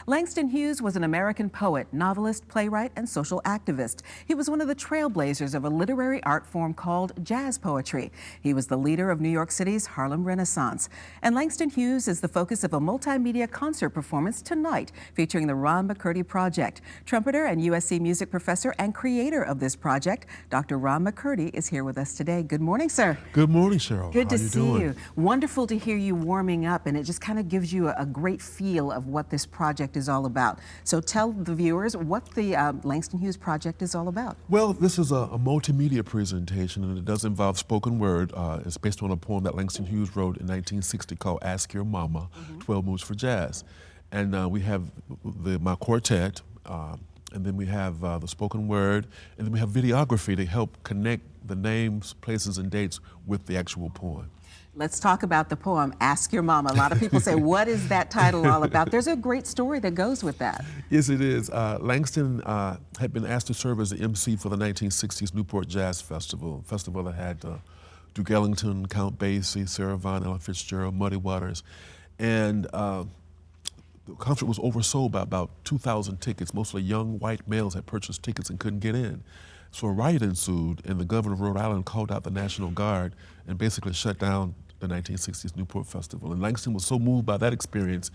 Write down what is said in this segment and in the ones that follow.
Langston Hughes was an American poet, novelist, playwright, and social activist. He was one of the trailblazers of a literary art form called jazz poetry. He was the leader of New York City's Harlem Renaissance. And Langston Hughes is the focus of a multimedia concert performance tonight featuring the Ron McCurdy Project. Trumpeter and USC music professor and creator of this project, Dr. Ron McCurdy, is here with us today. Good morning, sir. Good morning, Cheryl. Good to How you see doing? you. Wonderful to hear you warming up, and it just kind of gives you a great feel of what this project is all about. So tell the viewers what the Langston Hughes Project is all about. Well, this is a multimedia presentation, and it does involve spoken word. It's based on a poem that Langston Hughes wrote in 1960 called Ask Your Mama, 12 Moves for Jazz. And we have my quartet, and then we have the spoken word, and then we have videography to help connect the names, places, and dates with the actual poem. Let's talk about the poem, Ask Your Mama. A lot of people say, what is that title all about? There's a great story that goes with that. Yes, it is. Langston had been asked to serve as the MC for the 1960s Newport Jazz Festival, a festival that had Duke Ellington, Count Basie, Sarah Vaughan, Ella Fitzgerald, Muddy Waters. And the concert was oversold by about 2,000 tickets. Mostly young white males had purchased tickets and couldn't get in. So a riot ensued, and the governor of Rhode Island called out the National Guard and basically shut down the 1960s Newport Festival. And Langston was so moved by that experience,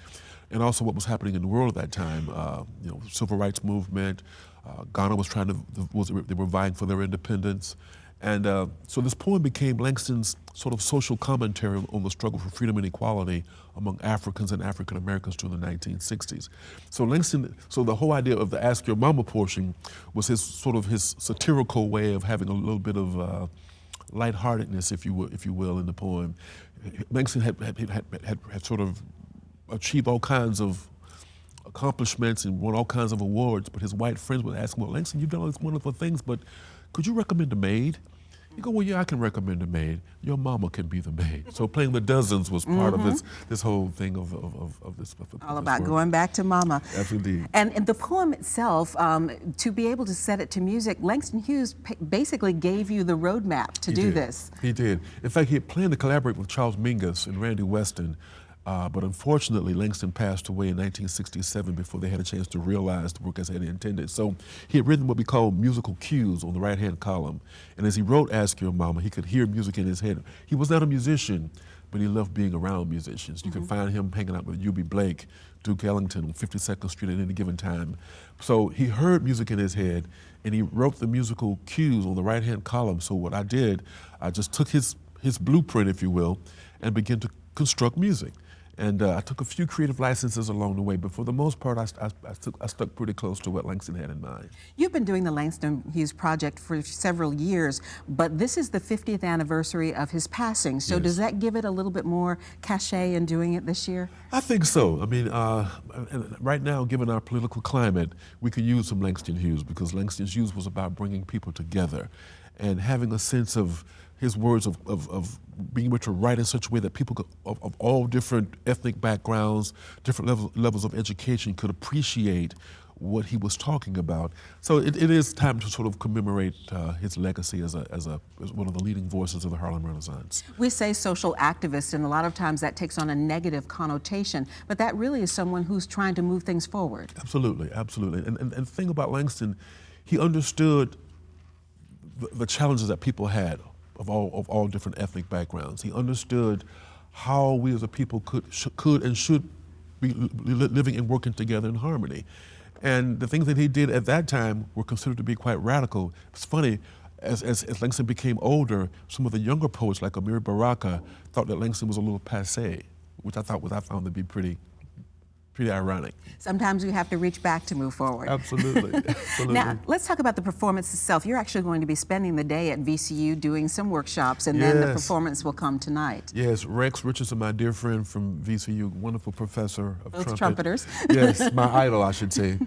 and also what was happening in the world at that time. Civil rights movement. Ghana was they were vying for their independence. And so this poem became Langston's sort of social commentary on the struggle for freedom and equality among Africans and African Americans during the 1960s. So the whole idea of the Ask Your Mama portion was his satirical way of having a little bit of lightheartedness, if you will, in the poem. Langston had sort of achieved all kinds of accomplishments and won all kinds of awards, but his white friends would ask him, well, Langston, you've done all these wonderful things, but could you recommend a maid? You go, well, yeah, I can recommend a maid. Your mama can be the maid. So playing the dozens was part of this whole thing of this. All about going back to mama. Absolutely. And the poem itself, to be able to set it to music, Langston Hughes basically gave you the roadmap to do this. He did. In fact, he had planned to collaborate with Charles Mingus and Randy Weston, but unfortunately, Langston passed away in 1967 before they had a chance to realize the work as they had intended. So he had written what we call musical cues on the right-hand column. And as he wrote Ask Your Mama, he could hear music in his head. He was not a musician, but he loved being around musicians. You can find him hanging out with Eubie Blake, Duke Ellington on 52nd Street at any given time. So he heard music in his head, and he wrote the musical cues on the right-hand column. So what I did, I just took his blueprint, if you will, and began to construct music. And I took a few creative licenses along the way, but for the most part, I stuck pretty close to what Langston had in mind. You've been doing the Langston Hughes Project for several years, but this is the 50th anniversary of his passing. So does that give it a little bit more cachet in doing it this year? I think so. I mean, right now, given our political climate, we could use some Langston Hughes, because Langston Hughes was about bringing people together and having a sense of his words of being able to write in such a way that people of all different ethnic backgrounds, different levels of education could appreciate what he was talking about. So it is time to sort of commemorate his legacy as one of the leading voices of the Harlem Renaissance. We say social activist, and a lot of times that takes on a negative connotation, but that really is someone who's trying to move things forward. Absolutely, absolutely. And the thing about Langston, he understood the challenges that people had of all different ethnic backgrounds. He understood how we as a people could and should be living and working together in harmony. And the things that he did at that time were considered to be quite radical. It's funny, as Langston became older, some of the younger poets like Amiri Baraka thought that Langston was a little passé, which I found to be pretty ironic. Sometimes you have to reach back to move forward. Absolutely, absolutely. Now, let's talk about the performance itself. You're actually going to be spending the day at VCU doing some workshops, and then the performance will come tonight. Yes, Rex Richardson, my dear friend from VCU, wonderful professor of Both trumpet. Trumpeters. Yes, my idol, I should say,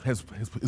is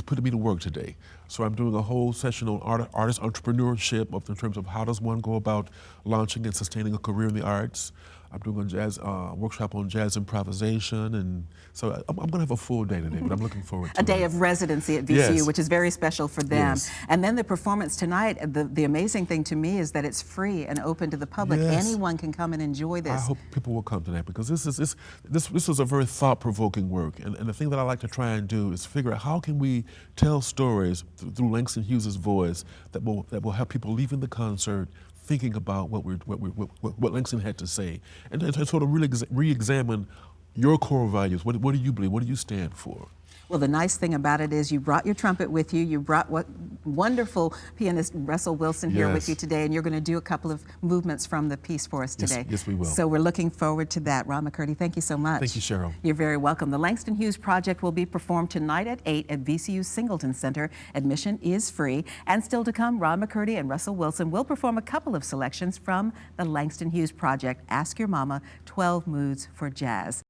putting me to work today. So I'm doing a whole session on artist entrepreneurship in terms of how does one go about launching and sustaining a career in the arts. I'm doing a jazz workshop on jazz improvisation, and so I'm going to have a full day today, but I'm looking forward to a day it. of residency at VCU, Yes. which is very special for them. Yes. And then the performance tonight, the amazing thing to me is that it's free and open to the public. Yes. Anyone can come and enjoy this. I hope people will come tonight because this is a very thought-provoking work, and the thing that I like to try and do is figure out how can we tell stories through Langston Hughes's voice that will have people leaving the concert thinking about what Langston had to say, and sort of really re-examine your core values. What do you believe? What do you stand for? Well, the nice thing about it is you brought your trumpet with you. You brought what wonderful pianist Russell Wilson here with Yes. you today, and you're going to do a couple of movements from the piece for us today. Yes, we will. So we're looking forward to that. Ron McCurdy, thank you so much. Thank you, Cheryl. You're very welcome. The Langston Hughes Project will be performed tonight at 8 at VCU Singleton Center. Admission is free. And still to come, Ron McCurdy and Russell Wilson will perform a couple of selections from the Langston Hughes Project. Ask Your Mama, 12 Moods for Jazz.